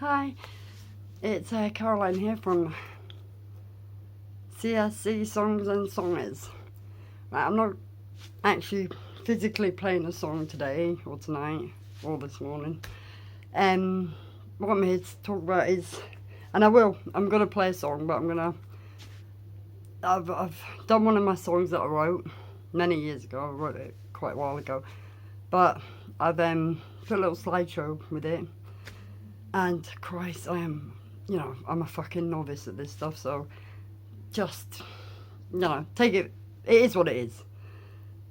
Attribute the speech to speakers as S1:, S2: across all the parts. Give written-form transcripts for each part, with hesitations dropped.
S1: Hi, it's Caroline here from CSC Songs and Songers. Right, I'm not actually physically playing a song today or tonight or this morning. What I'm here to talk about is, and I'm going to play a song, but I've done one of my songs that I wrote many years ago. I wrote it quite a while ago, but I've put a little slideshow with it. And Christ, I'm a fucking novice at this stuff, so just, take it is what it is.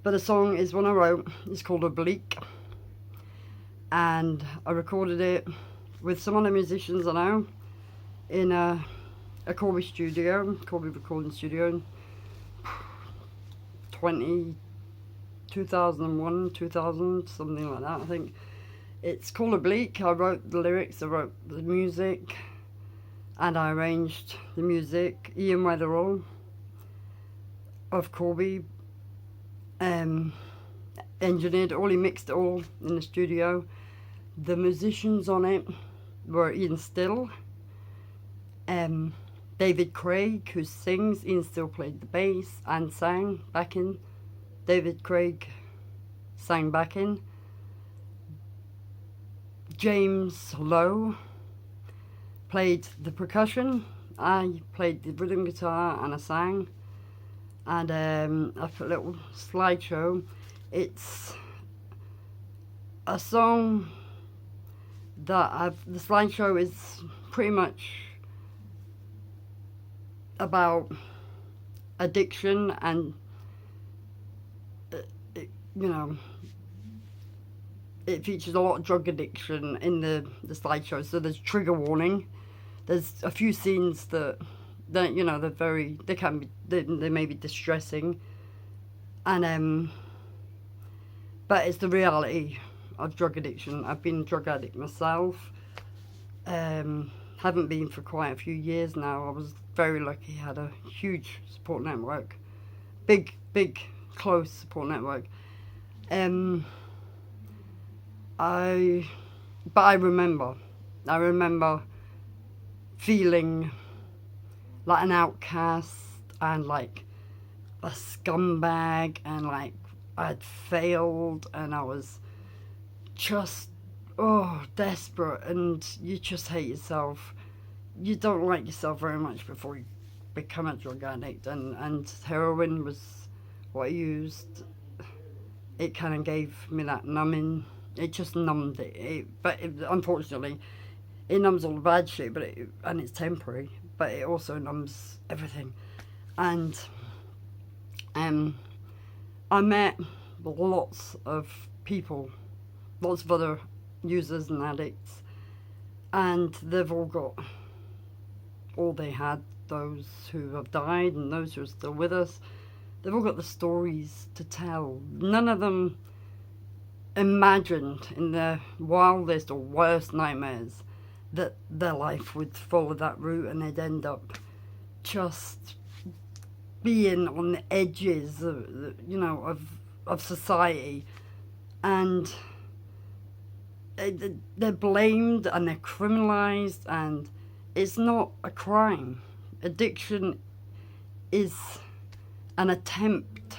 S1: But the song is one I wrote, it's called Oblique, and I recorded it with some other musicians I know in a Corby recording studio in 2001, 2000, something like that, I think. It's called Oblique. I wrote the lyrics, I wrote the music, and I arranged the music. Ian Weatherall of Corby engineered all, he mixed it all in the studio. The musicians on it were Ian Still, David Craig, who sings. Ian Still played the bass and sang backing. David Craig sang backing. James Lowe played the percussion. I played the rhythm guitar and I sang. And I put a little slideshow. It's a song that the slideshow is pretty much about addiction and, it features a lot of drug addiction in the slideshow, so there's trigger warning. There's a few scenes that they may be distressing, and but it's the reality of drug addiction. I've been a drug addict myself. Haven't been for quite a few years now. I was very lucky, had a huge support network, big close support network. I remember feeling like an outcast and like a scumbag, and like I'd failed, and I was just desperate, and you just hate yourself. You don't like yourself very much before you become a drug addict, and heroin was what I used. It kind of gave me that numbing. It just numbed it. Unfortunately, it numbs all the bad shit, and it's temporary. But it also numbs everything. And I met lots of people, lots of other users and addicts, and they've all got all they had. Those who have died and those who are still with us, they've all got the stories to tell. None of them imagined in their wildest or worst nightmares that their life would follow that route, and they'd end up just being on the edges of society, and they're blamed and they're criminalized, and it's not a crime. Addiction is an attempt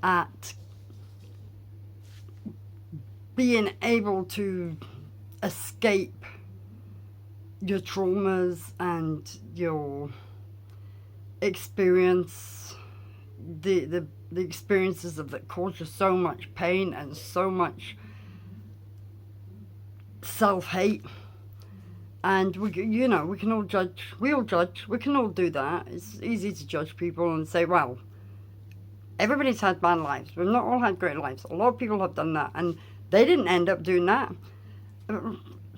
S1: at being able to escape your traumas and your experience, the experiences that cause you so much pain and so much self-hate. And we can all judge. We all judge. We can all do that. It's easy to judge people and say, well, everybody's had bad lives. We've not all had great lives. A lot of people have done that, and they didn't end up doing that.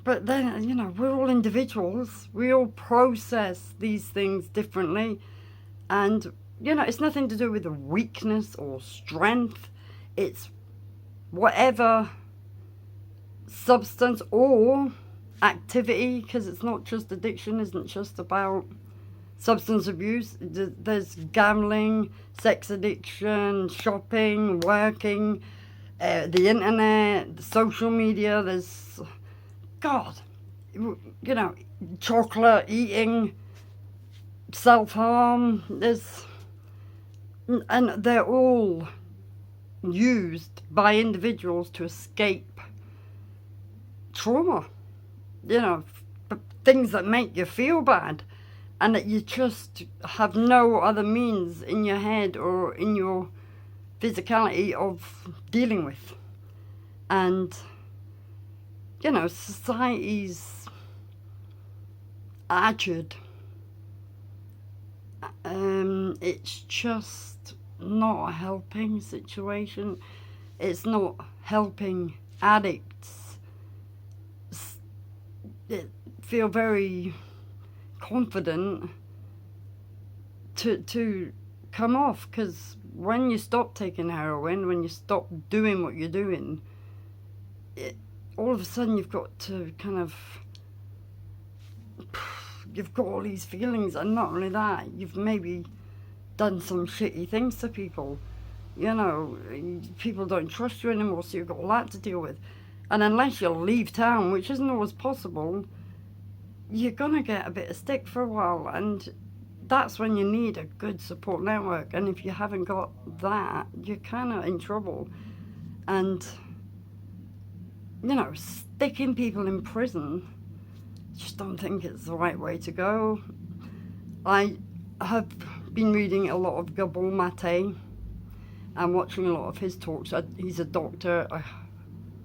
S1: But then, we're all individuals. We all process these things differently. And, it's nothing to do with a weakness or strength. It's whatever substance or activity, because it's not just addiction, isn't just about substance abuse. There's gambling, sex addiction, shopping, working, the internet, the social media. There's God, you know, chocolate, eating, self-harm, and they're all used by individuals to escape trauma, you know, things that make you feel bad, and that you just have no other means in your head or in your physicality of dealing with. And, you know, society's attitude, it's just not a helping situation. It's not helping addicts feel very confident to come off, because when you stop taking heroin, when you stop doing what you're doing, all of a sudden you've got to kind of, you've got all these feelings, and not only that, you've maybe done some shitty things to people. You know, people don't trust you anymore, so you've got all that to deal with. And unless you leave town, which isn't always possible, you're gonna get a bit of stick for a while, and that's when you need a good support network. And if you haven't got that, you're kind of in trouble. And, you know, sticking people in prison, just don't think it's the right way to go. I have been reading a lot of Gabor Mate and watching a lot of his talks. He's a doctor, a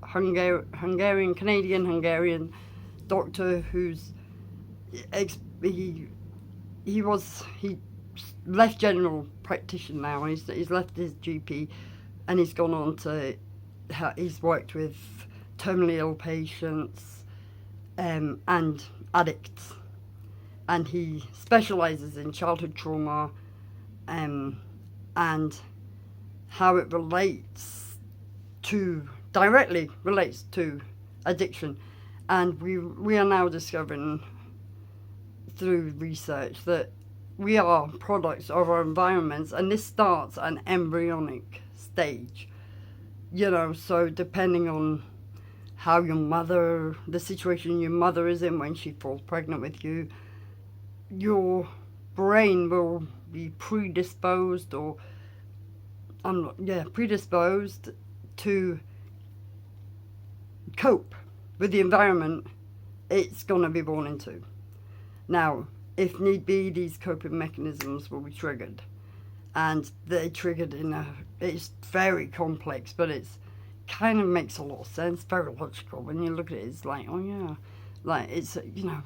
S1: Hungarian, Canadian Hungarian doctor who's he left general practitioner now. He's left his GP, and he's gone on to, he's worked with terminally ill patients and addicts, and he specialises in childhood trauma and how it directly relates to addiction. And we are now discovering through research that we are products of our environments, and this starts at an embryonic stage. You know, so depending on how the situation your mother is in when she falls pregnant with you, your brain will be predisposed to cope with the environment it's going to be born into. Now, if need be, these coping mechanisms will be triggered, and they're triggered it's very complex, but it's kind of makes a lot of sense, very logical. When you look at it, it's like, oh yeah, like it's, you know,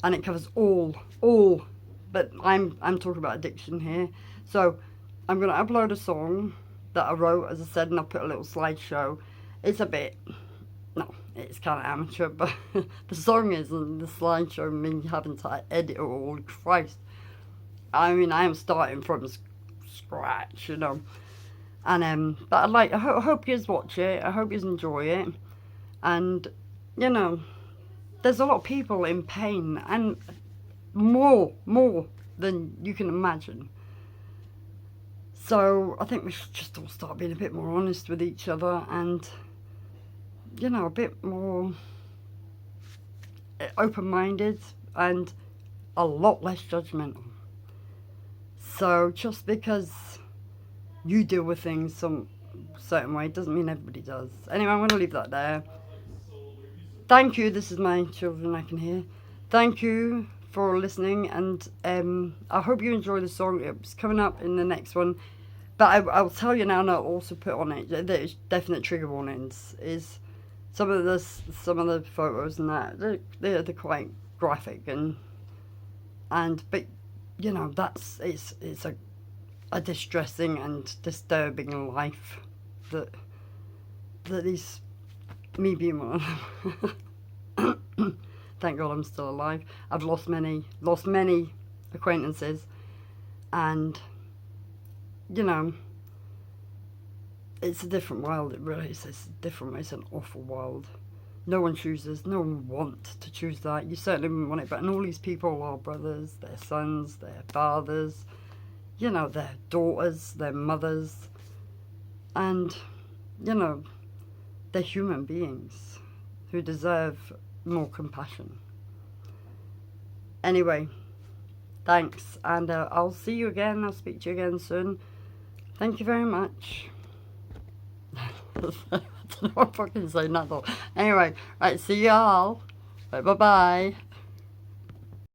S1: and it covers all, but I'm talking about addiction here. So I'm going to upload a song that I wrote, as I said, and I'll put a little slideshow. It's it's kind of amateur, but the song is, and the slideshow, me having to edit it all. Christ, I mean, I am starting from scratch, you know. And but I hope you watch it. I hope you enjoy it. And you know, there's a lot of people in pain, and more than you can imagine. So I think we should just all start being a bit more honest with each other, and you know, a bit more open-minded and a lot less judgmental. So just because you deal with things some certain way doesn't mean everybody does. Anyway, I'm going to leave that there. Thank you. This is my children I can hear. Thank you for listening, and I hope you enjoy the song. It's coming up in the next one, but I'll tell you now, and I'll also put on it, there's definite trigger warnings. Is some of the photos and that they're quite graphic, but you know, it's a distressing and disturbing life that is me being one. Thank God I'm still alive. I've lost many acquaintances, and you know, it's a different world. It really is. It's different. It's an awful world. No one chooses. No one wants to choose that. You certainly wouldn't want it. But and all these people are brothers, their sons, their fathers, you know, their daughters, their mothers, and you know, they're human beings who deserve more compassion. Anyway, thanks, and I'll see you again. I'll speak to you again soon. Thank you very much. I don't know what I fucking say, not all. Anyway, right, see y'all. Bye bye.